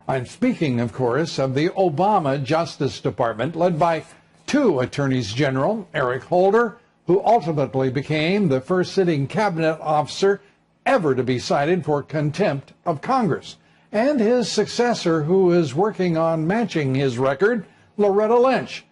I'm speaking, of course, of the Obama Justice Department, led by two attorneys general, Eric Holder, who ultimately became the first sitting cabinet officer ever to be cited for contempt of Congress, and his successor, who is working on matching his record, Loretta Lynch.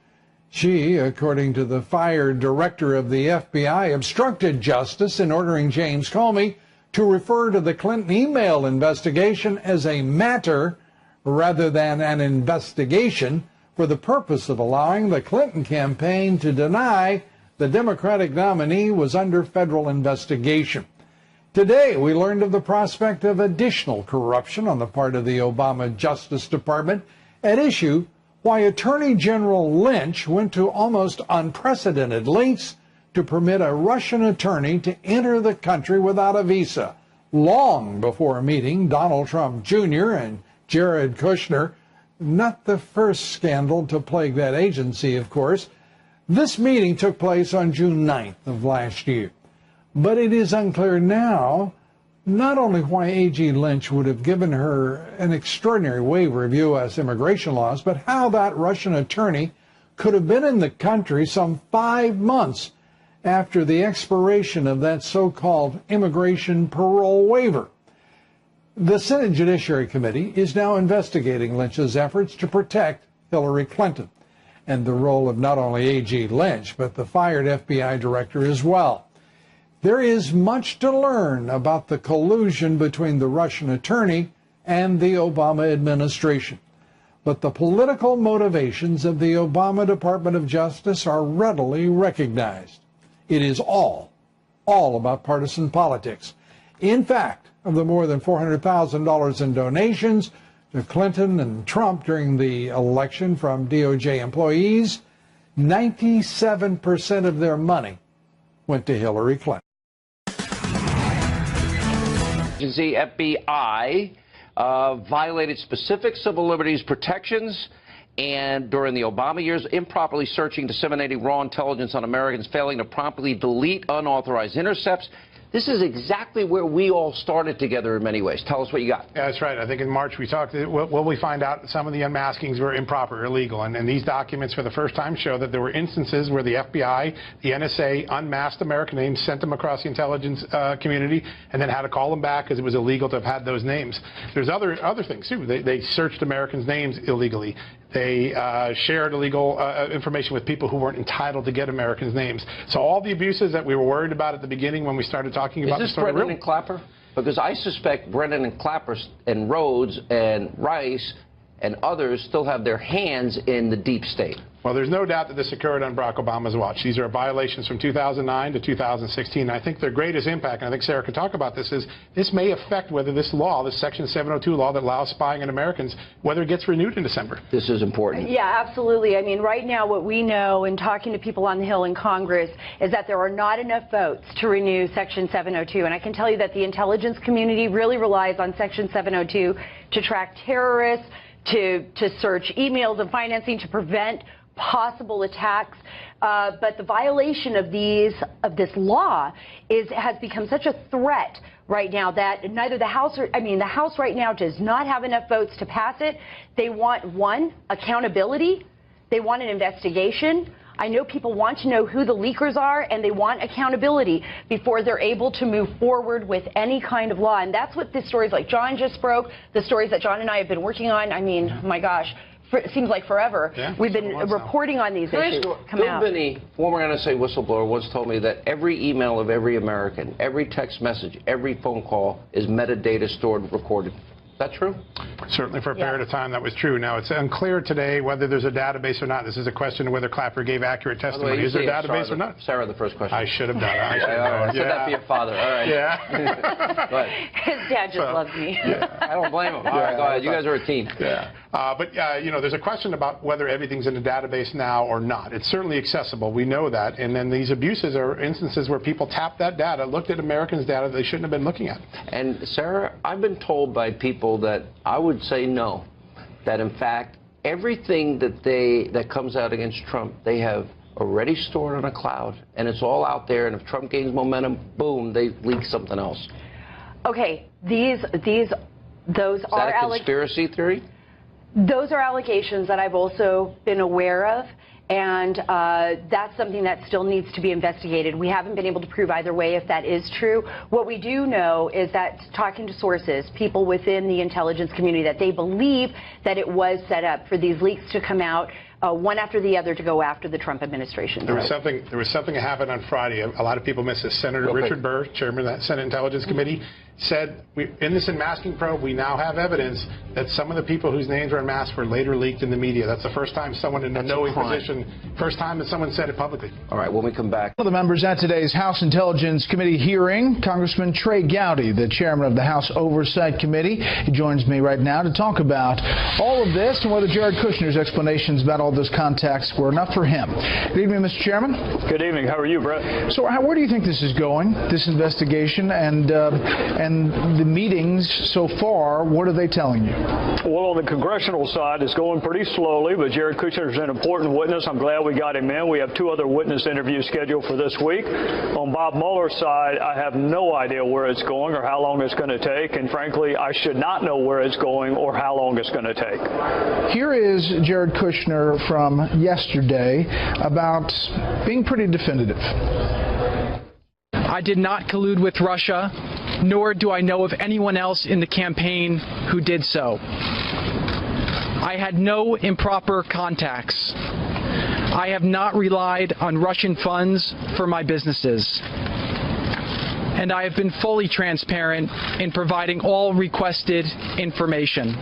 She, according to the fired director of the FBI, obstructed justice in ordering James Comey to refer to the Clinton email investigation as a matter rather than an investigation, for the purpose of allowing the Clinton campaign to deny the Democratic nominee was under federal investigation. Today, we learned of the prospect of additional corruption on the part of the Obama Justice Department, at issue why Attorney General Lynch went to almost unprecedented lengths to permit a Russian attorney to enter the country without a visa, long before meeting Donald Trump Jr. and Jared Kushner. Not the first scandal to plague that agency, of course. This meeting took place on June 9th of last year. But it is unclear now not only why A.G. Lynch would have given her an extraordinary waiver of U.S. immigration laws, but how that Russian attorney could have been in the country some 5 months after the expiration of that so-called immigration parole waiver. The Senate Judiciary Committee is now investigating Lynch's efforts to protect Hillary Clinton, and the role of not only A.G. Lynch, but the fired FBI director as well. There is much to learn about the collusion between the Russian attorney and the Obama administration. But the political motivations of the Obama Department of Justice are readily recognized. It is all about partisan politics. In fact, of the more than $400,000 in donations to Clinton and Trump during the election from DOJ employees, 97% of their money went to Hillary Clinton. The FBI violated specific civil liberties protections, and during the Obama years, improperly searching, disseminating raw intelligence on Americans, failing to promptly delete unauthorized intercepts. This is exactly where we all started together in many ways. Tell us what you got. Yeah, that's right. I think in March we talked, we find out some of the unmaskings were improper, illegal. And these documents for the first time show that there were instances where the FBI, the NSA unmasked American names, sent them across the intelligence community, and then had to call them back because it was illegal to have had those names. There's other things, too. They searched Americans' names illegally. They shared illegal information with people who weren't entitled to get Americans' names. So all the abuses that we were worried about at the beginning when we started talking about this Brennan and Clapper? Because I suspect Brennan and Clapper and Rhodes and Rice and others still have their hands in the deep state. Well, there's no doubt that this occurred on Barack Obama's watch. These are violations from 2009 to 2016. And I think their greatest impact, and I think Sarah can talk about this, is this may affect whether this law, this Section 702 law that allows spying on Americans, whether it gets renewed in December. This is important. Yeah, absolutely. I mean, right now what we know in talking to people on the Hill in Congress is that there are not enough votes to renew Section 702. And I can tell you that the intelligence community really relies on Section 702 to track terrorists, to search emails and financing, to prevent possible attacks, but the violation of this law has become such a threat right now that neither the House the House right now does not have enough votes to pass it. They want, one, accountability. They want an investigation. I know people want to know who the leakers are, and they want accountability before they're able to move forward with any kind of law. And that's what the stories like John just broke, the stories that John and I have been working on. I mean, my gosh. It seems like forever. Yeah, we've been reporting on these issues. Bill Binney, former NSA whistleblower, once told me that every email of every American, every text message, every phone call is metadata stored, recorded. Is that true? Certainly for a period of time that was true. Now, it's unclear today whether there's a database or not. This is a question of whether Clapper gave accurate testimony. Is there a database or not? Sarah, the first question. I should have done it. I said that for your father. All right. Yeah. His dad just loves me. Yeah. I don't blame him. All right, go ahead. You guys are a team. Yeah. You know, there's a question about whether everything's in the database now or not. It's certainly accessible. We know that. And then these abuses are instances where people tapped that data, looked at Americans' data they shouldn't have been looking at. And, Sarah, I've been told by people that I would say no, that in fact everything that comes out against Trump, they have already stored on a cloud, and it's all out there, and if Trump gains momentum, boom, they leak something else. Okay, those are a conspiracy theory? Those are allegations that I've also been aware of, and that's something that still needs to be investigated. We haven't been able to prove either way if that is true. What we do know is that talking to sources, people within the intelligence community, that they believe that it was set up for these leaks to come out one after the other to go after the Trump administration. There was something that happened on Friday. A lot of people missed this. Senator Richard Burr, chairman of that Senate Intelligence Committee, said, in this unmasking probe, we now have evidence that some of the people whose names were unmasked were later leaked in the media. That's the first time someone in a knowing position, first time that someone said it publicly. All right, when we come back. One of the members at today's House Intelligence Committee hearing, Congressman Trey Gowdy, the chairman of the House Oversight Committee. He joins me right now to talk about all of this and whether Jared Kushner's explanations about all those contacts were enough for him. Good evening, Mr. Chairman. Good evening. How are you, Brett? So where do you think this is going, this investigation, and the meetings so far? What are they telling you? Well, on the congressional side, it's going pretty slowly, but Jared Kushner is an important witness. I'm glad we got him in. We have 2 other witness interviews scheduled for this week. On Bob Mueller's side, I have no idea where it's going or how long it's going to take, and frankly, I should not know where it's going or how long it's going to take. Here is Jared Kushner from yesterday about being pretty definitive. I did not collude with Russia, nor do I know of anyone else in the campaign who did so. I had no improper contacts. I have not relied on Russian funds for my businesses. And I have been fully transparent in providing all requested information.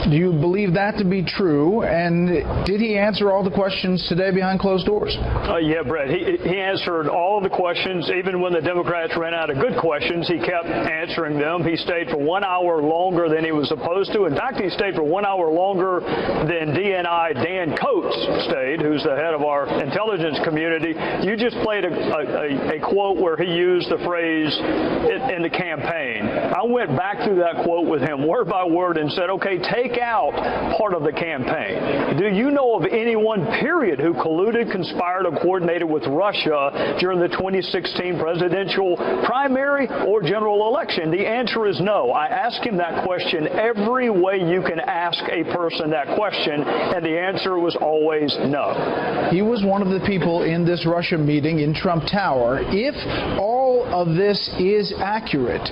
Do you believe that to be true? And did he answer all the questions today behind closed doors? Yeah, Brett. He answered all of the questions. Even when the Democrats ran out of good questions, he kept answering them. He stayed for 1 hour longer than he was supposed to. In fact, he stayed for 1 hour longer than DNI Dan Coates stayed, who's the head of our intelligence community. You just played a quote where he used the phrase in the campaign. I went back through that quote with him word by word and said, okay, take out part of the campaign. Do you know of anyone, period, who colluded, conspired, or coordinated with Russia during the 2016 presidential primary or general election? The answer is no. I asked him that question every way you can ask a person that question, and the answer was always no. He was one of the people in this Russia meeting in Trump Tower. If all of this is accurate,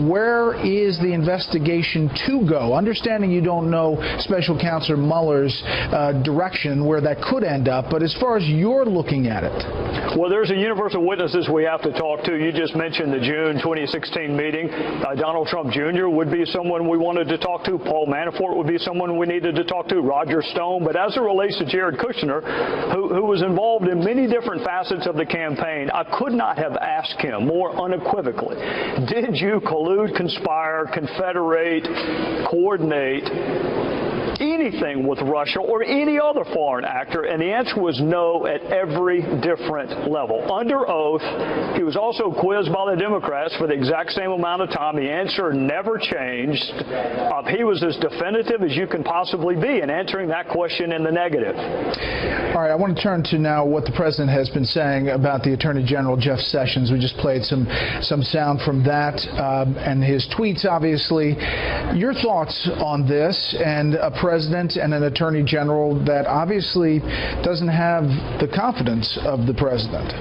where is the investigation to go? Understanding you don't know Special Counsel Mueller's direction where that could end up, but as far as you're looking at it. Well, there's a universe of witnesses we have to talk to. You just mentioned the June 2016 meeting. Donald Trump Jr. would be someone we wanted to talk to. Paul Manafort would be someone we needed to talk to. Roger Stone. But as it relates to Jared Kushner, who was involved in many different facets of the campaign, I could not have asked him more unequivocally, did you collude, conspire, confederate, coordinate anything with Russia or any other foreign actor? And the answer was no at every different level. Under oath, he was also quizzed by the Democrats for the exact same amount of time. The answer never changed. He was as definitive as you can possibly be in answering that question in the negative. All right, I want to turn to now what the president has been saying about the Attorney General, Jeff Sessions. We just played some sound from that and his tweets, obviously. Your thoughts on this and a president and an attorney general that obviously doesn't have the confidence of the president?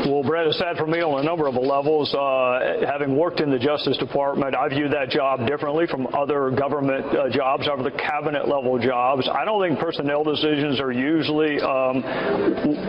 Well, Brett, it's sad for me on a number of levels. Having worked in the Justice Department, I view that job differently from other government jobs, other cabinet level jobs. I don't think personnel decisions are usually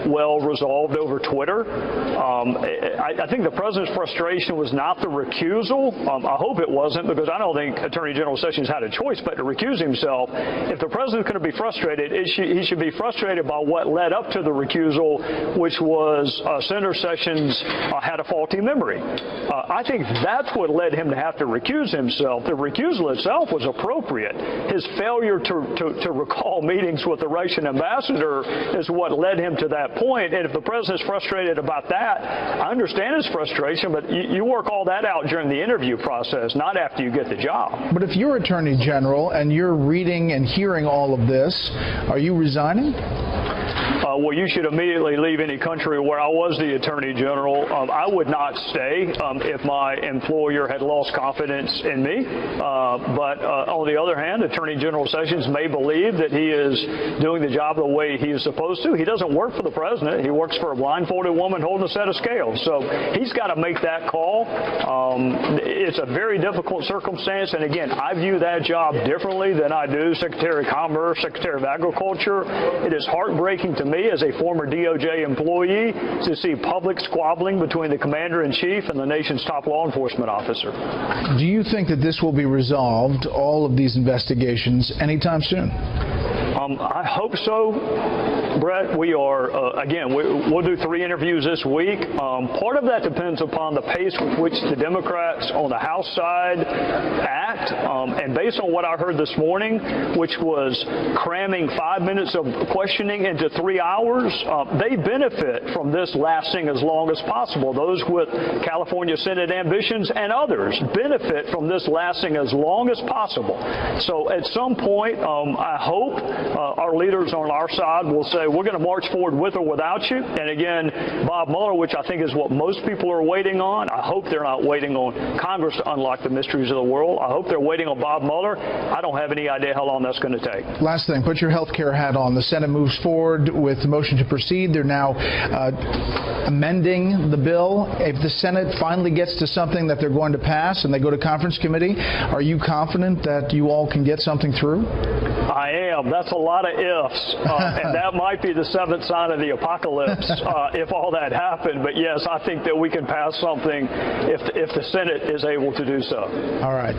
well resolved over Twitter. I think the president's frustration was not the recusal. I hope it wasn't, because I don't think Attorney General Sessions had a choice but to recuse himself. If the president's going to be frustrated, he should be frustrated by what led up to the recusal, which was Senator Sessions had a faulty memory. I think that's what led him to have to recuse himself. The recusal itself was appropriate. His failure to recall meetings with the Russian ambassador is what led him to that point. And if the president's frustrated about that, I understand his frustration, but you work all that out during the interview process, not after you get the job. But if you're Attorney General and you're reading and hearing all of this, are you resigning? well, you should immediately leave any country where I was the Attorney General. I would not stay if my employer had lost confidence in me. But on the other hand, Attorney General Sessions may believe that he is doing the job the way he is supposed to. He doesn't work for the president. He works for a blindfolded woman holding a set of scales. So he's got to make that call. It's a very difficult circumstance. And again, I view that job differently than I do Secretary of Commerce, Secretary of Agriculture. It is heartbreaking to me as a former DOJ employee to see public squabbling between the Commander-in-Chief and the nation's top law enforcement officer. Do you think that this will be resolved, all of these investigations, anytime soon? I hope so, Brett. We are, again, we'll do 3 interviews this week. Part of that depends upon the pace with which the Democrats on the House side act. And based on what I heard this morning, which was cramming 5 minutes of questioning into 3 hours, they benefit from this lasting as long as possible. Those with California Senate ambitions and others benefit from this lasting as long as possible. So at some point, I hope our leaders on our side will say, we're going to march forward with or without you. And again, Bob Mueller, which I think is what most people are waiting on, I hope they're not waiting on Congress to unlock the mysteries of the world. I hope they're waiting on Bob Mueller. I don't have any idea how long that's going to take. Last thing, put your health care hat on. The Senate moves forward with the motion to proceed. They're now amending the bill. If the Senate finally gets to something that they're going to pass and they go to conference committee, are you confident that you all can get something through? I am. That's a lot of ifs, and that might be the 7th sign of the apocalypse if all that happened. But yes, I think that we can pass something if the Senate is able to do so. All right.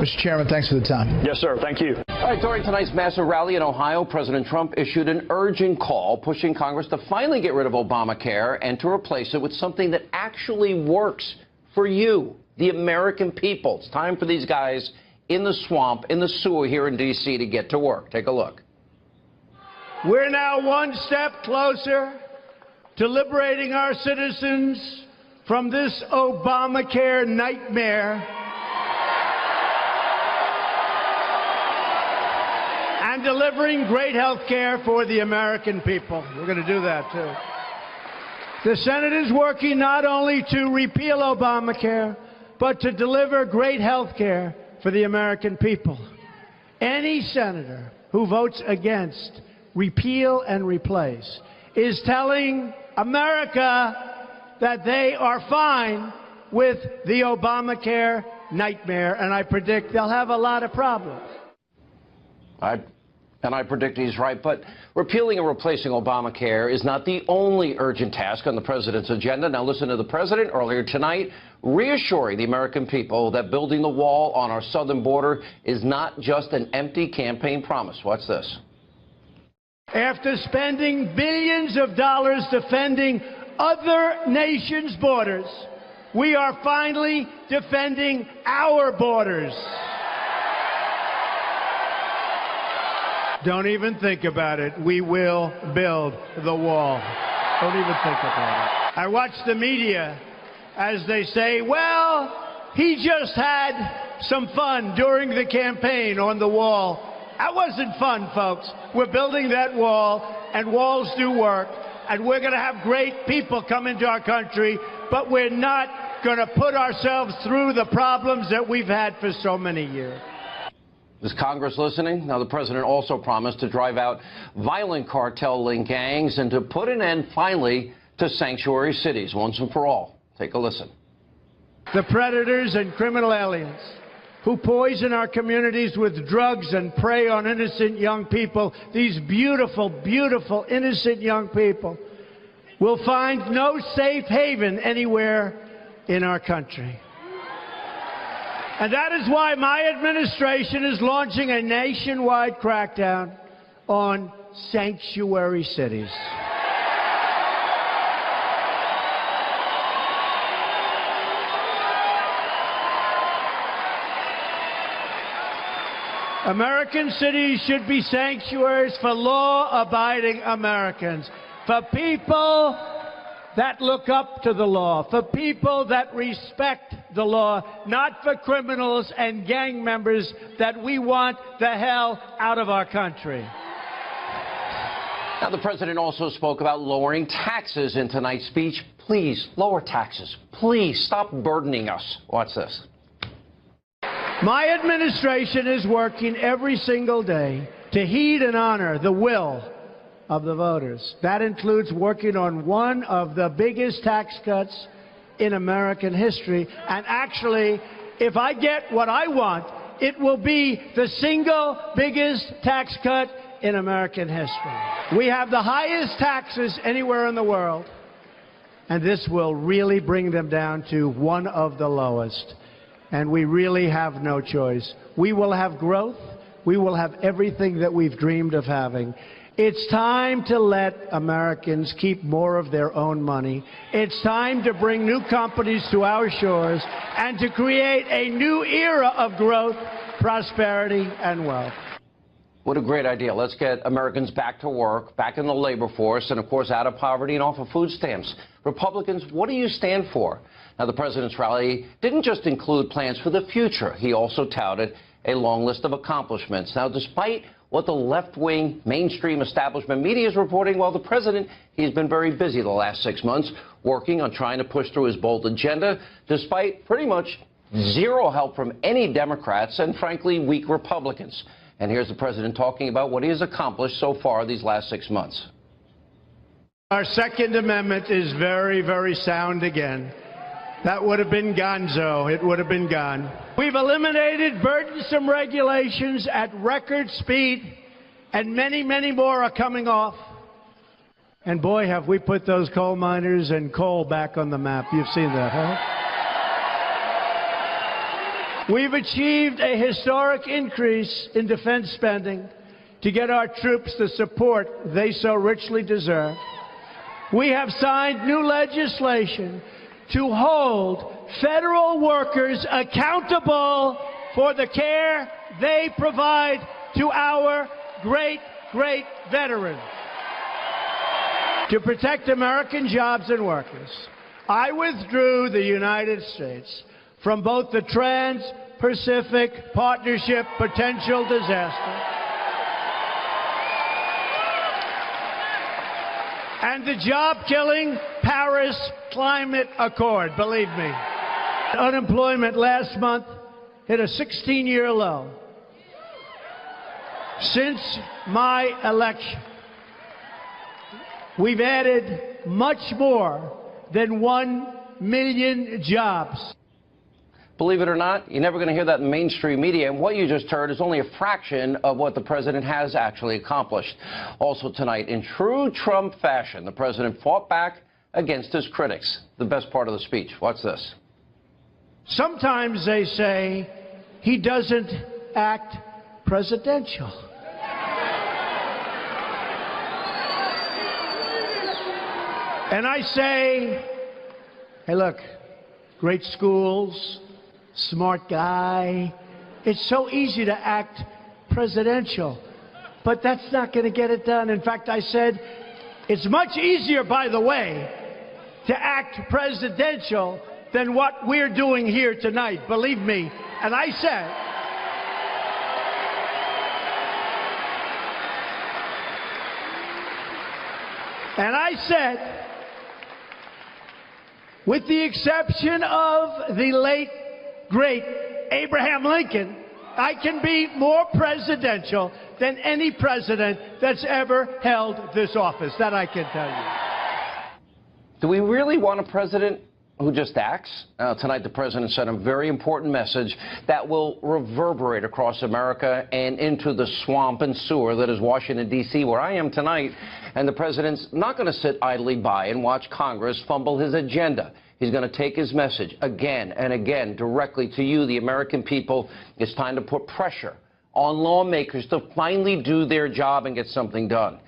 Mr. Chairman, thanks for the time. Yes, sir. Thank you. All right, during tonight's massive rally in Ohio, President Trump issued an urgent call pushing Congress to finally get rid of Obamacare and to replace it with something that actually works for you, the American people. It's time for these guys in the swamp, in the sewer here in D.C. to get to work. Take a look. We're now one step closer to liberating our citizens from this Obamacare nightmare and delivering great health care for the American people. We're going to do that, too. The Senate is working not only to repeal Obamacare, but to deliver great health care for the American people. Any senator who votes against repeal and replace is telling America that they are fine with the Obamacare nightmare, and I predict they'll have a lot of problems. And I predict he's right. But repealing and replacing Obamacare is not the only urgent task on the president's agenda. Now listen to the president earlier tonight reassuring the American people that building the wall on our southern border is not just an empty campaign promise. Watch this. After spending billions of dollars defending other nations' borders, we are finally defending our borders. Don't even think about it. We will build the wall. Don't even think about it. I watch the media as they say, well, he just had some fun during the campaign on the wall. That wasn't fun, folks. We're building that wall, and walls do work, and we're going to have great people come into our country, but we're not going to put ourselves through the problems that we've had for so many years. Is Congress listening? Now, the president also promised to drive out violent cartel-linked gangs and to put an end, finally, to sanctuary cities once and for all. Take a listen. The predators and criminal aliens who poison our communities with drugs and prey on innocent young people, these beautiful, beautiful, innocent young people, will find no safe haven anywhere in our country. And that is why my administration is launching a nationwide crackdown on sanctuary cities. American cities should be sanctuaries for law-abiding Americans, for people that look up to the law, for people that respect the law, not for criminals and gang members that we want the hell out of our country. Now, the president also spoke about lowering taxes in tonight's speech. Please, lower taxes. Please, stop burdening us. Watch this. My administration is working every single day to heed and honor the will of the voters. That includes working on one of the biggest tax cuts in American history. And actually, if I get what I want, it will be the single biggest tax cut in American history. We have the highest taxes anywhere in the world, and this will really bring them down to one of the lowest. And we really have no choice. We will have growth. We will have everything that we've dreamed of having. It's time to let Americans keep more of their own money. It's time to bring new companies to our shores and to create a new era of growth, prosperity, and wealth. What a great idea. Let's get Americans back to work, back in the labor force, and, of course, out of poverty and off of food stamps. Republicans, what do you stand for? Now, the president's rally didn't just include plans for the future. He also touted a long list of accomplishments. Now, despite what the left-wing mainstream establishment media is reporting, well, the president, he's been very busy the last 6 months working on trying to push through his bold agenda, despite pretty much zero help from any Democrats and, frankly, weak Republicans. And here's the president talking about what he has accomplished so far these last 6 months. Our Second Amendment is very, very sound again. That would have been gonzo. It would have been gone. We've eliminated burdensome regulations at record speed, and many, many more are coming off. And boy, have we put those coal miners and coal back on the map. You've seen that, huh? We've achieved a historic increase in defense spending to get our troops the support they so richly deserve. We have signed new legislation to hold federal workers accountable for the care they provide to our great, great veterans. To protect American jobs and workers, I withdrew the United States from both the Trans-Pacific Partnership potential disaster and the job-killing Paris Climate Accord, believe me. Unemployment last month hit a 16-year low. Since my election, we've added much more than 1 million jobs. Believe it or not, you're never going to hear that in mainstream media, and what you just heard is only a fraction of what the president has actually accomplished. Also tonight, in true Trump fashion, the president fought back against his critics. The best part of the speech. Watch this. Sometimes they say he doesn't act presidential. And I say, hey, look, great schools, smart guy. It's so easy to act presidential, but that's not going to get it done. In fact, I said, it's much easier, by the way, to act presidential than what we're doing here tonight. Believe me. And I said, with the exception of the late, great Abraham Lincoln, I can be more presidential than any president that's ever held this office. That I can tell you. Do we really want a president who just acts? Tonight, the president sent a very important message that will reverberate across America and into the swamp and sewer that is Washington, D.C., where I am tonight. And the president's not going to sit idly by and watch Congress fumble his agenda. He's going to take his message again and again directly to you, the American people. It's time to put pressure on lawmakers to finally do their job and get something done.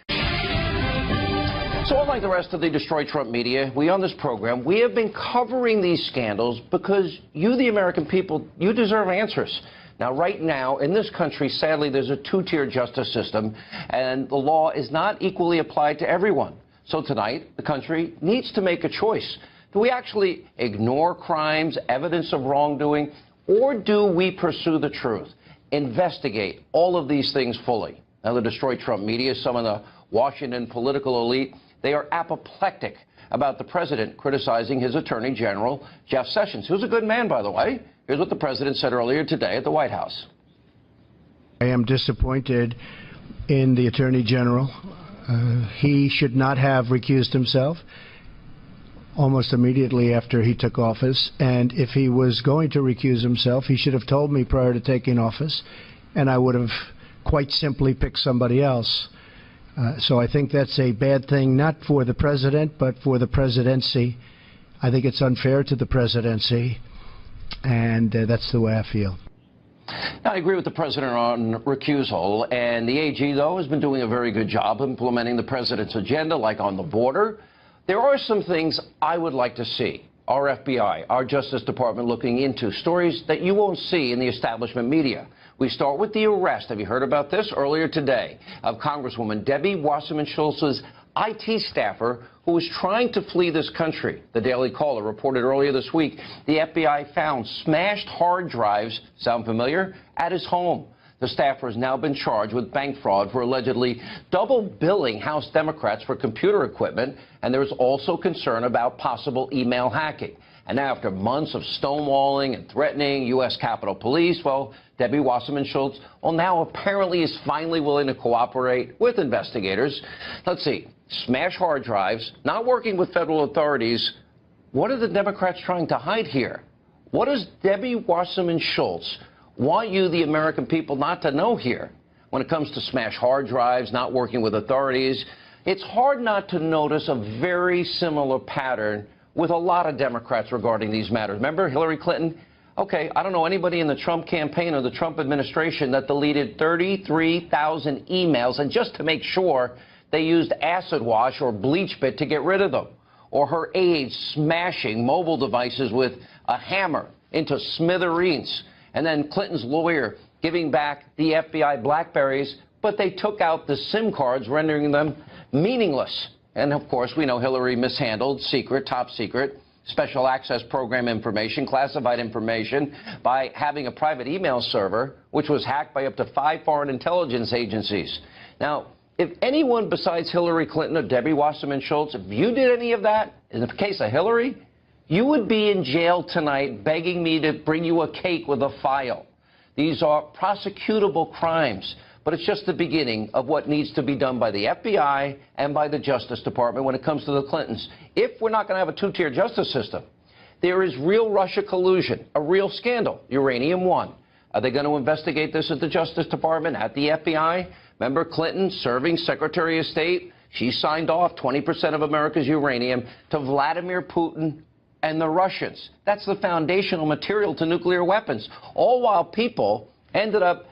So unlike the rest of the Destroy Trump media, we on this program, we have been covering these scandals because you, the American people, you deserve answers. Now, right now, in this country, sadly, there's a two-tier justice system, and the law is not equally applied to everyone. So tonight, the country needs to make a choice. Do we actually ignore crimes, evidence of wrongdoing, or do we pursue the truth? Investigate all of these things fully. Now, the Destroy Trump media, some of the Washington political elite, they are apoplectic about the president criticizing his Attorney General, Jeff Sessions, who's a good man, by the way. Here's what the president said earlier today at the White House. I am disappointed in the Attorney General. He should not have recused himself almost immediately after he took office. And if he was going to recuse himself, he should have told me prior to taking office, and I would have quite simply picked somebody else. So I think that's a bad thing, not for the president, but for the presidency. I think it's unfair to the presidency, and that's the way I feel. Now, I agree with the president on recusal, and the AG, though, has been doing a very good job implementing the president's agenda, like on the border. There are some things I would like to see our FBI, our Justice Department looking into, stories that you won't see in the establishment media. We start with the arrest, have you heard about this, earlier today, of Congresswoman Debbie Wasserman Schultz's IT staffer who was trying to flee this country. The Daily Caller reported earlier this week the FBI found smashed hard drives, sound familiar, at his home. The staffer has now been charged with bank fraud for allegedly double billing House Democrats for computer equipment, and there is also concern about possible email hacking. And now, after months of stonewalling and threatening U.S. Capitol Police, well, Debbie Wasserman Schultz, well, now apparently is finally willing to cooperate with investigators. Let's see, smash hard drives, not working with federal authorities. What are the Democrats trying to hide here? What does Debbie Wasserman Schultz want you, the American people, not to know here when it comes to smash hard drives, not working with authorities? It's hard not to notice a very similar pattern with a lot of Democrats regarding these matters. Remember Hillary Clinton? Okay, I don't know anybody in the Trump campaign or the Trump administration that deleted 33,000 emails, and just to make sure they used acid wash or bleach bit to get rid of them. Or her aides smashing mobile devices with a hammer into smithereens. And then Clinton's lawyer giving back the FBI BlackBerries, but they took out the SIM cards, rendering them meaningless. And, of course, we know Hillary mishandled secret, top secret, special access program information, classified information, by having a private email server, which was hacked by up to 5 foreign intelligence agencies. Now, if anyone besides Hillary Clinton or Debbie Wasserman Schultz, if you did any of that, in the case of Hillary, you would be in jail tonight begging me to bring you a cake with a file. These are prosecutable crimes, but it's just the beginning of what needs to be done by the FBI and by the Justice Department when it comes to the Clintons. If we're not going to have a two-tier justice system, there is real Russia collusion, a real scandal, Uranium One. Are they going to investigate this at the Justice Department, at the FBI? Remember Clinton serving Secretary of State? She signed off 20% of America's uranium to Vladimir Putin and the Russians. That's the foundational material to nuclear weapons. All while people ended up,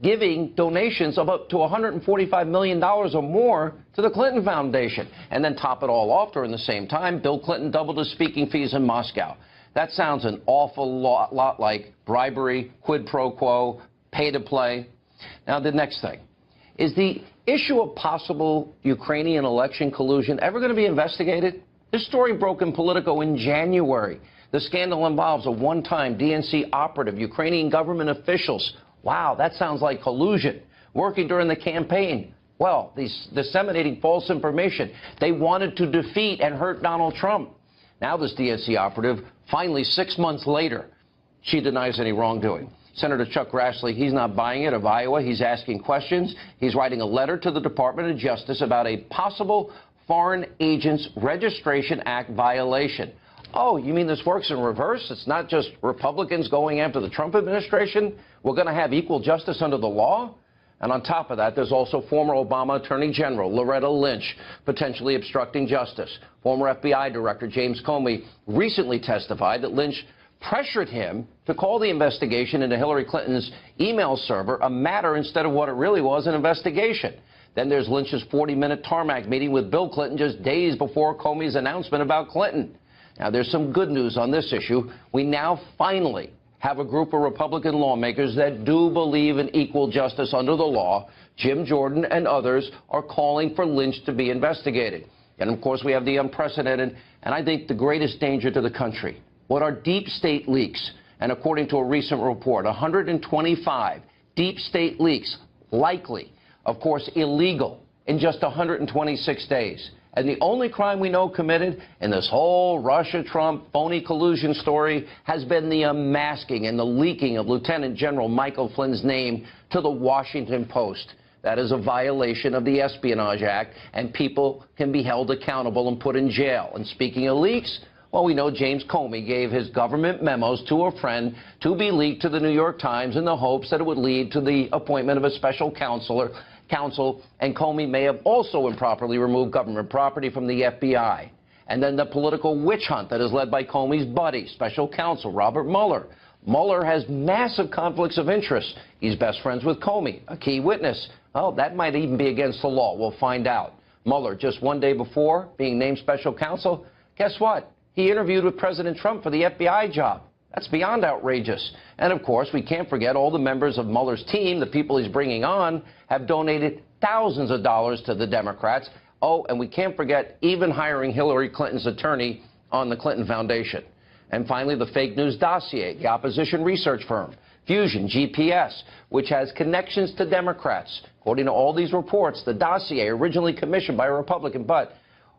giving donations of up to $145 million or more to the Clinton Foundation. And then top it all off, during the same time, Bill Clinton doubled his speaking fees in Moscow. That sounds an awful lot like bribery, quid pro quo, pay to play. Now, the next thing. Is the issue of possible Ukrainian election collusion ever going to be investigated? This story broke in Politico in January. The scandal involves a one-time DNC operative, Ukrainian government officials. Wow, that sounds like collusion. Working during the campaign. Well, disseminating false information. They wanted to defeat and hurt Donald Trump. Now this DNC operative, finally 6 months later, she denies any wrongdoing. Senator Chuck Grassley, he's not buying it, of Iowa. He's asking questions. He's writing a letter to the Department of Justice about a possible Foreign Agents Registration Act violation. Oh, you mean this works in reverse? It's not just Republicans going after the Trump administration? We're going to have equal justice under the law? And on top of that, there's also former Obama Attorney General Loretta Lynch potentially obstructing justice. Former FBI Director James Comey recently testified that Lynch pressured him to call the investigation into Hillary Clinton's email server a matter instead of what it really was, an investigation. Then there's Lynch's 40-minute tarmac meeting with Bill Clinton just days before Comey's announcement about Clinton. Now, there's some good news on this issue. We now finally have a group of Republican lawmakers that do believe in equal justice under the law. Jim Jordan and others are calling for Lynch to be investigated. And, of course, we have the unprecedented and I think the greatest danger to the country. What are deep state leaks? And according to a recent report, 125 deep state leaks, likely, of course, illegal, in just 126 days. And the only crime we know committed in this whole Russia-Trump phony collusion story has been the unmasking and the leaking of Lieutenant General Michael Flynn's name to the Washington Post. That is a violation of the Espionage Act, and people can be held accountable and put in jail. And speaking of leaks, well, we know James Comey gave his government memos to a friend to be leaked to the New York Times in the hopes that it would lead to the appointment of a special counsel, and Comey may have also improperly removed government property from the FBI. And then the political witch hunt that is led by Comey's buddy, special counsel Robert Mueller. Mueller has massive conflicts of interest. He's best friends with Comey, a key witness. Oh, that might even be against the law. We'll find out. Mueller, just one day before being named special counsel, guess what? He interviewed with President Trump for the FBI job. That's beyond outrageous. And, of course, we can't forget all the members of Mueller's team, the people he's bringing on, have donated thousands of dollars to the Democrats. Oh, and we can't forget even hiring Hillary Clinton's attorney on the Clinton Foundation. And finally, the fake news dossier, the opposition research firm, Fusion GPS, which has connections to Democrats. According to all these reports, the dossier originally commissioned by a Republican, but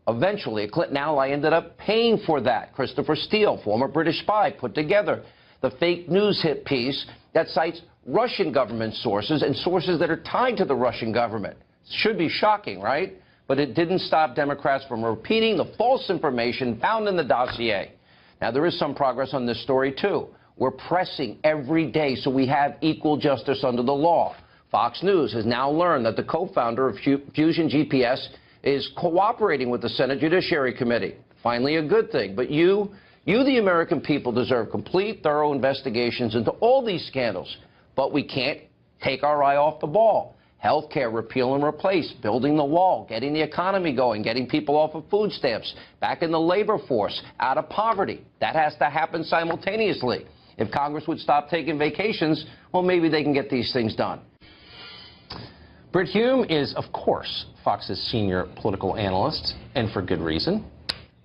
eventually a Clinton ally ended up paying for that. Christopher Steele, former British spy, put together the fake news hit piece that cites Russian government sources and sources that are tied to the Russian government. Should be shocking, right? But it didn't stop Democrats from repeating the false information found in the dossier. Now, there is some progress on this story, too. We're pressing every day so we have equal justice under the law. Fox News has now learned that the co-founder of Fusion GPS is cooperating with the Senate Judiciary Committee. Finally, a good thing. But you, the American people, deserve complete, thorough investigations into all these scandals. But we can't take our eye off the ball. Health care, repeal and replace, building the wall, getting the economy going, getting people off of food stamps, back in the labor force, out of poverty. That has to happen simultaneously. If Congress would stop taking vacations, well, maybe they can get these things done. Brit Hume is, of course, Fox's senior political analyst, and for good reason.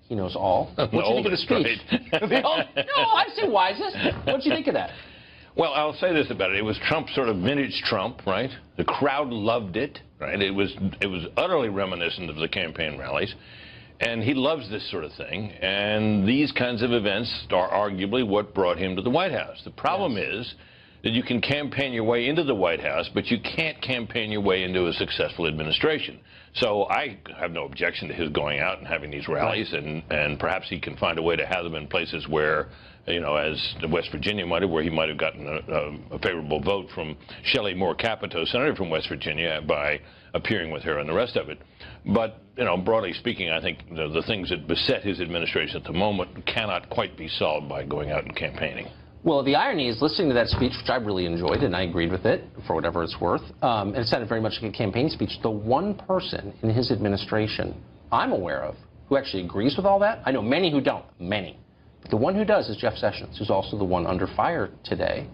He knows all. What do you think of the speech? Right. No, I say wisest. What do you think of that? Well, I'll say this about it. It was Trump, sort of vintage Trump, right? The crowd loved it, right? It was utterly reminiscent of the campaign rallies. And he loves this sort of thing. And these kinds of events are arguably what brought him to the White House. The problem is that you can campaign your way into the White House, but you can't campaign your way into a successful administration. So I have no objection to his going out and having these rallies, and perhaps he can find a way to have them in places where, you know, as West Virginia might have, where he might have gotten a favorable vote from Shelley Moore Capito, senator from West Virginia, by appearing with her and the rest of it. But, you know, broadly speaking, I think the things that beset his administration at the moment cannot quite be solved by going out and campaigning. Well, the irony is, listening to that speech, which I really enjoyed, and I agreed with it, for whatever it's worth, and it sounded very much like a campaign speech, the one person in his administration I'm aware of who actually agrees with all that, I know many who don't, many. But the one who does is Jeff Sessions, who's also the one under fire today.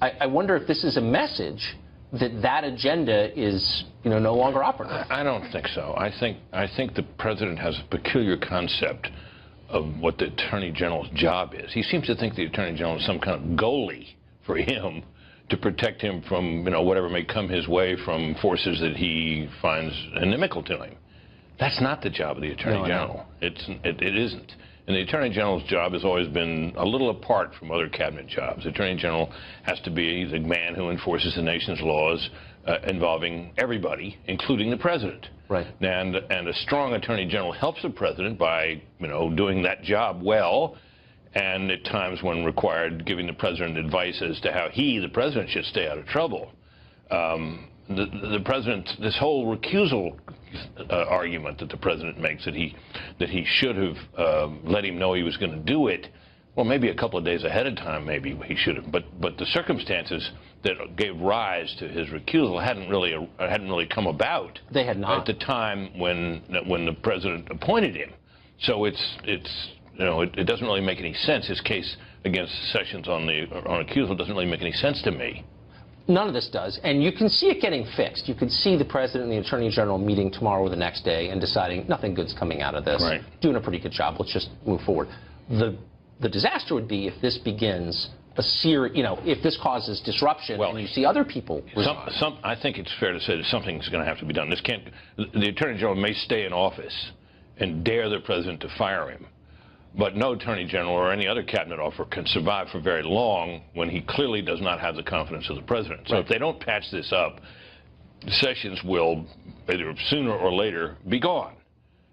I wonder if this is a message that that agenda is, you know, no longer operative. I don't think so. I think the president has a peculiar concept of what the Attorney General's job is. He seems to think the Attorney General is some kind of goalie for him to protect him from, you know, whatever may come his way from forces that he finds inimical to him. That's not the job of the Attorney General. It isn't. And the Attorney General's job has always been a little apart from other cabinet jobs. The Attorney General has to be the man who enforces the nation's laws involving everybody, including the president. Right. And a strong Attorney General helps the president by, you know, doing that job well, and at times when required, giving the president advice as to how he, the president, should stay out of trouble. The president, this whole recusal argument that the president makes, that he should have let him know he was going to do it, well, maybe a couple of days ahead of time, maybe he should have. But the circumstances that gave rise to his recusal hadn't really come about. They had not at the time when the president appointed him. So it doesn't really make any sense. His case against Sessions on recusal doesn't really make any sense to me. None of this does, and you can see it getting fixed. You can see the president and the attorney general meeting tomorrow or the next day and deciding nothing good's coming out of this. Right. Doing a pretty good job. Let's just move forward. The disaster would be if this begins if this causes disruption, and you see other people resign. I think it's fair to say that something's going to have to be done. The Attorney General may stay in office and dare the president to fire him, but no Attorney General or any other cabinet officer can survive for very long when he clearly does not have the confidence of the president. So if they don't patch this up, Sessions will either sooner or later be gone.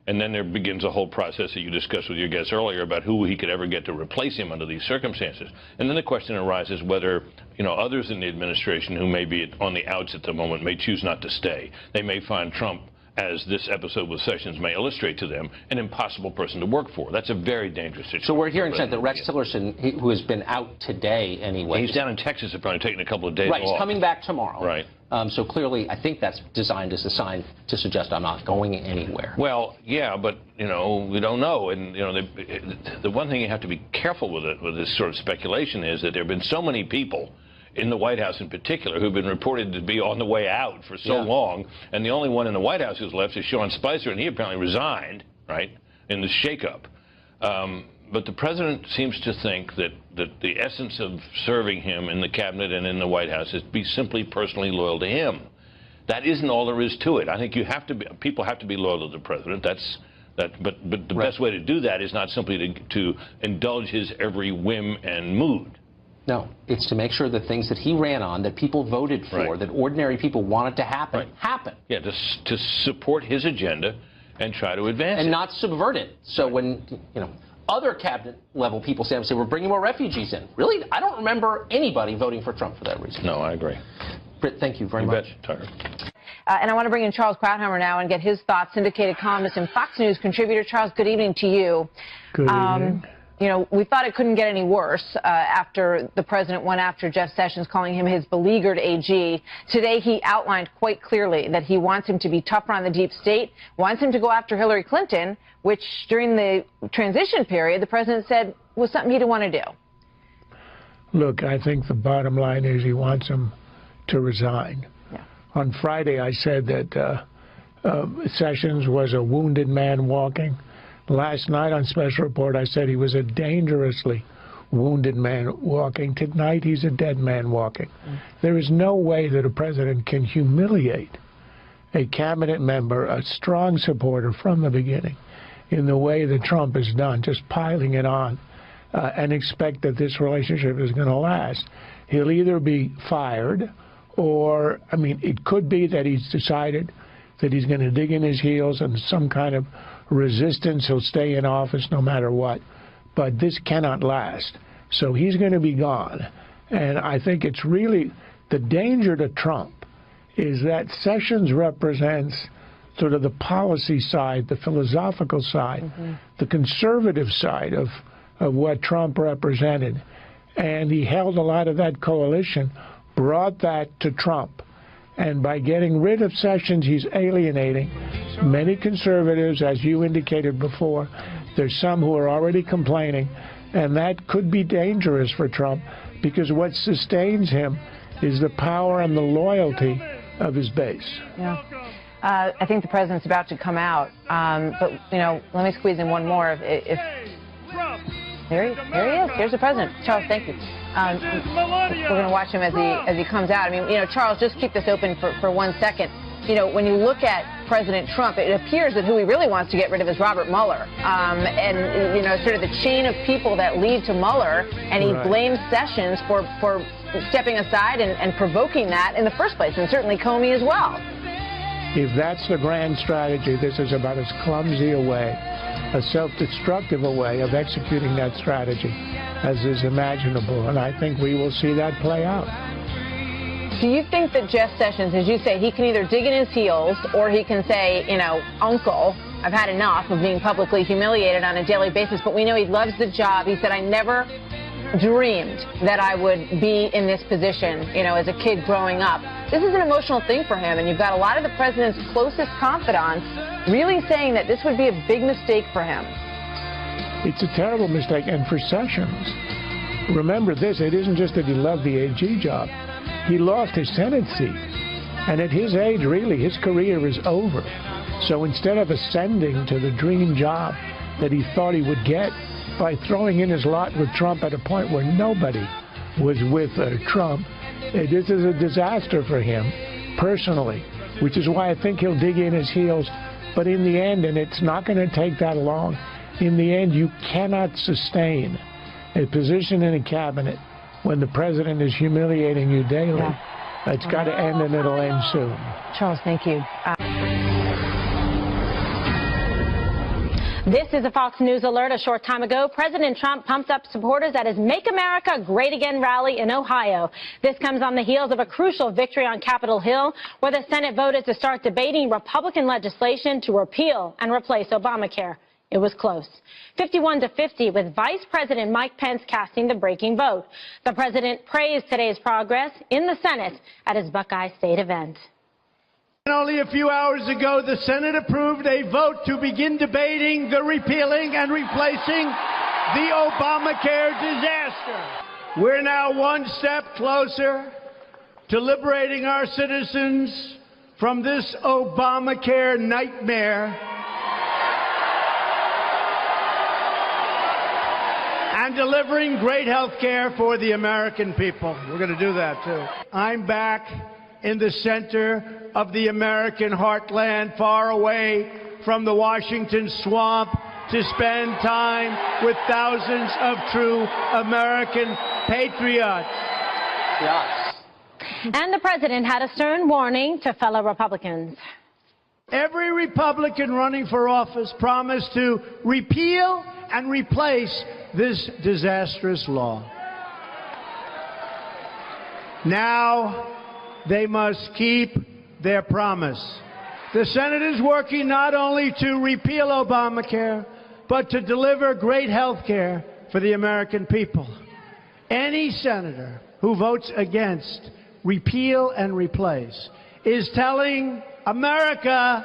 And then there begins a whole process that you discussed with your guests earlier about who he could ever get to replace him under these circumstances. And then the question arises whether, others in the administration who may be on the outs at the moment may choose not to stay. They may find Trump, as this episode with Sessions may illustrate to them, an impossible person to work for. That's a very dangerous situation. So we're hearing that Rex Tillerson, who has been out today anyway. He's down in Texas, apparently taking a couple of days off. Right, he's coming back tomorrow. Right. So clearly, I think that's designed as a sign to suggest I'm not going anywhere. Well, yeah, but, we don't know. And, the one thing you have to be careful with this sort of speculation is that there have been so many people in the White House in particular who've been reported to be on the way out for so long, and the only one in the White House who's left is Sean Spicer, and he apparently resigned, right, in the shakeup. But the president seems to think that the essence of serving him in the cabinet and in the White House is to be simply personally loyal to him. That isn't all there is to it. I think people have to be loyal to the president. But the best way to do that is not simply to indulge his every whim and mood. No, it's to make sure the things that he ran on, that people voted for, that ordinary people wanted to happen, happen. Yeah, to support his agenda and try to advance it. And not subvert it. So when, other cabinet level people say, we're bringing more refugees in. Really? I don't remember anybody voting for Trump for that reason. No, I agree. Britt, thank you very much. Tucker. And I want to bring in Charles Krauthammer now and get his thoughts. Syndicated columnist and Fox News contributor. Charles, good evening to you. Good evening. We thought it couldn't get any worse after the president went after Jeff Sessions, calling him his beleaguered AG. Today, he outlined quite clearly that he wants him to be tougher on the deep state, wants him to go after Hillary Clinton, which during the transition period, the president said was something he didn't want to do. Look, I think the bottom line is he wants him to resign. Yeah. On Friday, I said that Sessions was a wounded man walking. Last night on Special Report, I said he was a dangerously wounded man walking. Tonight, he's a dead man walking. There is no way that a president can humiliate a cabinet member, a strong supporter from the beginning, in the way that Trump has done, just piling it on, and expect that this relationship is going to last. He'll either be fired or, it could be that he's decided that he's going to dig in his heels and some kind of resistance, he'll stay in office no matter what. But this cannot last. So he's going to be gone. And I think it's really the danger to Trump is that Sessions represents sort of the policy side, the philosophical side, the conservative side of what Trump represented. And he held a lot of that coalition, brought that to Trump. And by getting rid of Sessions, he's alienating many conservatives, as you indicated before. There's some who are already complaining, and that could be dangerous for Trump because what sustains him is the power and the loyalty of his base. Yeah. I think the president's about to come out, but let me squeeze in one more. There he is. Here's the president. Charles, thank you. We're going to watch him as he comes out. Charles, just keep this open for 1 second. When you look at President Trump, it appears that who he really wants to get rid of is Robert Mueller. And, sort of the chain of people that lead to Mueller, and he blames Sessions for stepping aside and provoking that in the first place, and certainly Comey as well. If that's the grand strategy, this is about as clumsy a way, a self-destructive a way of executing that strategy as is imaginable. And I think we will see that play out. Do you think that Jeff Sessions, as you say, he can either dig in his heels or he can say, Uncle, I've had enough of being publicly humiliated on a daily basis, but we know he loves the job. He said, I never dreamed that I would be in this position, as a kid growing up. This is an emotional thing for him, and you've got a lot of the president's closest confidants really saying that this would be a big mistake for him. It's a terrible mistake, and for Sessions, remember this, it isn't just that he loved the AG job. He lost his Senate seat, and at his age, really, his career is over. So instead of ascending to the dream job that he thought he would get by throwing in his lot with Trump at a point where nobody was with Trump. This is a disaster for him personally, which is why I think he'll dig in his heels. But in the end, and it's not going to take that long, in the end, you cannot sustain a position in a cabinet when the president is humiliating you daily. Yeah. It's got to end, and it'll end soon. Charles, thank you. This is a Fox News alert. A short time ago, President Trump pumped up supporters at his Make America Great Again rally in Ohio. This comes on the heels of a crucial victory on Capitol Hill, where the Senate voted to start debating Republican legislation to repeal and replace Obamacare. It was close, 51-50, with Vice President Mike Pence casting the breaking vote. The president praised today's progress in the Senate at his Buckeye State event. Only a few hours ago, the Senate approved a vote to begin debating the repealing and replacing the Obamacare disaster. We're now one step closer to liberating our citizens from this Obamacare nightmare and delivering great health care for the American people. We're going to do that, too. I'm back in the center of the American heartland, far away from the Washington swamp, to spend time with thousands of true American patriots. Yes. And the president had a stern warning to fellow Republicans. Every Republican running for office promised to repeal and replace this disastrous law. Now they must keep their promise. The Senate is working not only to repeal Obamacare, but to deliver great health care for the American people. Any senator who votes against repeal and replace is telling America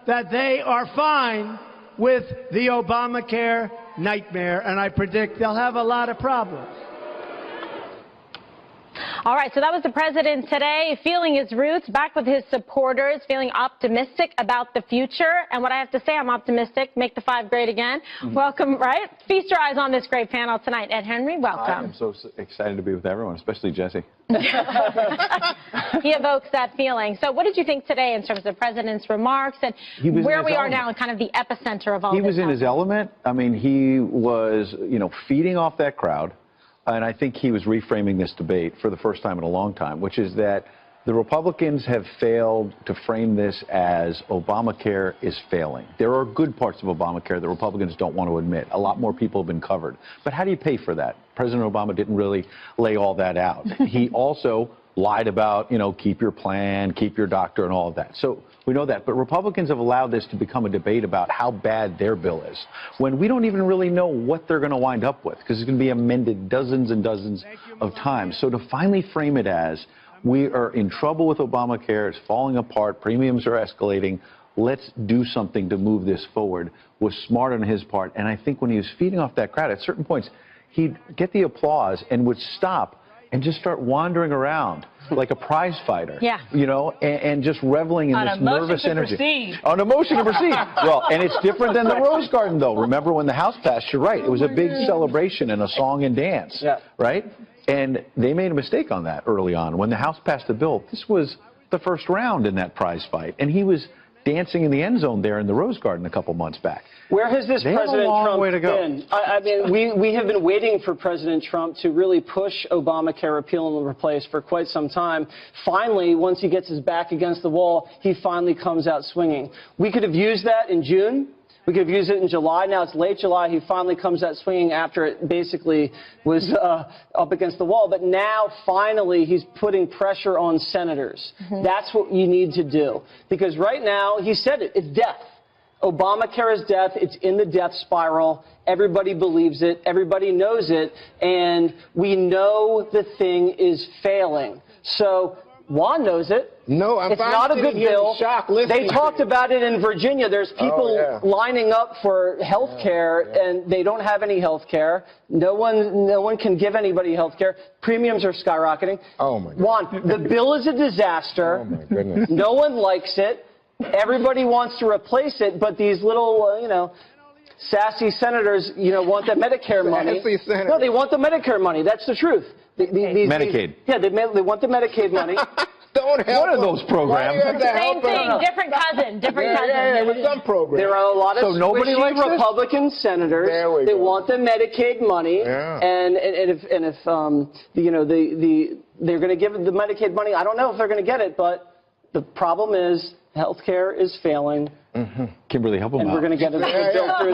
that they are fine with the Obamacare nightmare, and I predict they'll have a lot of problems. All right, so that was the president today, feeling his roots, back with his supporters, feeling optimistic about the future. And what I have to say, I'm optimistic. Make the 5 great again. Welcome, right? Feast your eyes on this great panel tonight. Ed Henry, welcome. I am so excited to be with everyone, especially Jesse. He evokes that feeling. So what did you think today in terms of the president's remarks and where we are now in kind of the epicenter of all this? He was in his element. I mean, he was, feeding off that crowd. And I think he was reframing this debate for the first time in a long time, which is that the Republicans have failed to frame this as Obamacare is failing. There are good parts of Obamacare that Republicans don't want to admit. A lot more people have been covered. But how do you pay for that? President Obama didn't really lay all that out. He also lied about, keep your plan, keep your doctor, and all of that. So we know that. But Republicans have allowed this to become a debate about how bad their bill is, when we don't even really know what they're going to wind up with, because it's going to be amended dozens and dozens of times. So to finally frame it as we are in trouble with Obamacare, it's falling apart, premiums are escalating, let's do something to move this forward, was smart on his part. And I think when he was feeding off that crowd, at certain points, he'd get the applause and would stop and just start wandering around like a prize fighter, and just reveling in this nervous energy. On a motion to proceed. Well, and it's different than the Rose Garden, though. Remember when the House passed, you're right, it was a big celebration and a song and dance, right? And they made a mistake on that early on. When the House passed the bill, this was the first round in that prize fight, and he was dancing in the end zone there in the Rose Garden a couple months back. Where has this President Trump been? I mean, we have been waiting for President Trump to really push Obamacare repeal and replace for quite some time. Finally, once he gets his back against the wall, he finally comes out swinging. We could have used that in June. We could have used it in July. Now it's late July. He finally comes out swinging after it basically was up against the wall. But now, finally, he's putting pressure on senators. That's what you need to do. Because right now, he said it, it's death. Obamacare is death. It's in the death spiral. Everybody believes it. Everybody knows it. And we know the thing is failing. So Juan knows it. No, it's not a good bill. They talked about it in Virginia. There's people lining up for health care, and they don't have any health care. No one can give anybody health care. Premiums are skyrocketing. Oh, my God. Juan, the bill is a disaster. Oh, my goodness. No one likes it. Everybody wants to replace it, but these little, sassy senators, want that Medicare money. No, they want the Medicare money. That's the truth. Medicaid. They want the Medicaid money. Don't help One of those programs. Same thing, different cousin, Yeah, with some programs. There are a lot of squishy Republican senators that want the Medicaid money, and if they're going to give the Medicaid money, I don't know if they're going to get it, but the problem is health care is failing. Kimberly, help them and out. we're going to get a bill through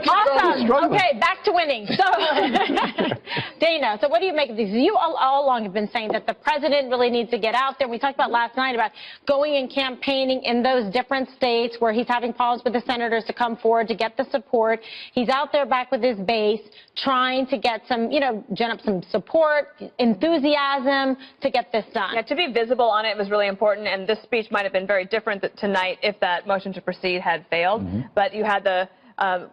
Awesome. Okay, back to winning. So, Dana, so what do you make of these? You all along have been saying that the president really needs to get out there. We talked about last night about going and campaigning in those different states where he's having problems with the senators to come forward to get the support. He's out there back with his base trying to get some, gen up some support, enthusiasm to get this done. Yeah, to be visible on it was really important, and this speech might have been very different tonight if that motion to proceed had failed. But you had the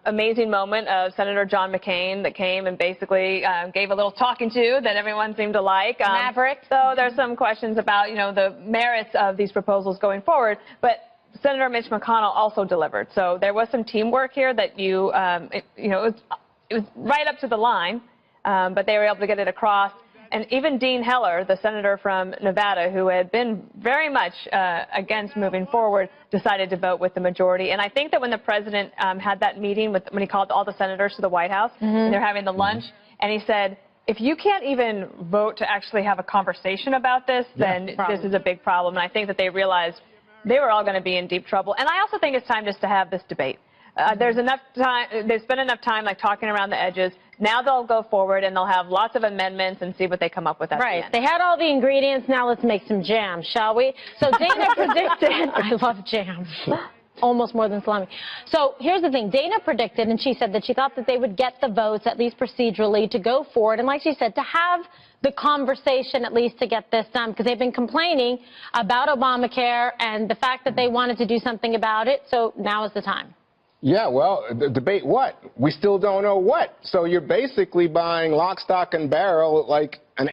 amazing moment of Senator John McCain that came and basically gave a little talking to that everyone seemed to like. Maverick. So there's some questions about, the merits of these proposals going forward. But Senator Mitch McConnell also delivered. So there was some teamwork here that it was right up to the line, but they were able to get it across. And even Dean Heller, the senator from Nevada, who had been very much against moving forward, decided to vote with the majority. And I think that when the president had that meeting when he called all the senators to the White House, and they're having the lunch, and he said, if you can't even vote to actually have a conversation about this, then this is a big problem. And I think that they realized they were all going to be in deep trouble. And I also think it's time just to have this debate. There's enough time. They spent enough time talking around the edges. Now they'll go forward and they'll have lots of amendments and see what they come up with at the end. They had all the ingredients. Now let's make some jam, shall we? So Dana predicted. I love jam. Almost more than salami. So here's the thing. Dana predicted, and she said that she thought that they would get the votes, at least procedurally, to go forward. And like she said, to have the conversation at least to get this done, because they've been complaining about Obamacare and the fact that they wanted to do something about it. So now is the time. Yeah, well, the debate what? We still don't know what. So you're basically buying lock, stock, and barrel, like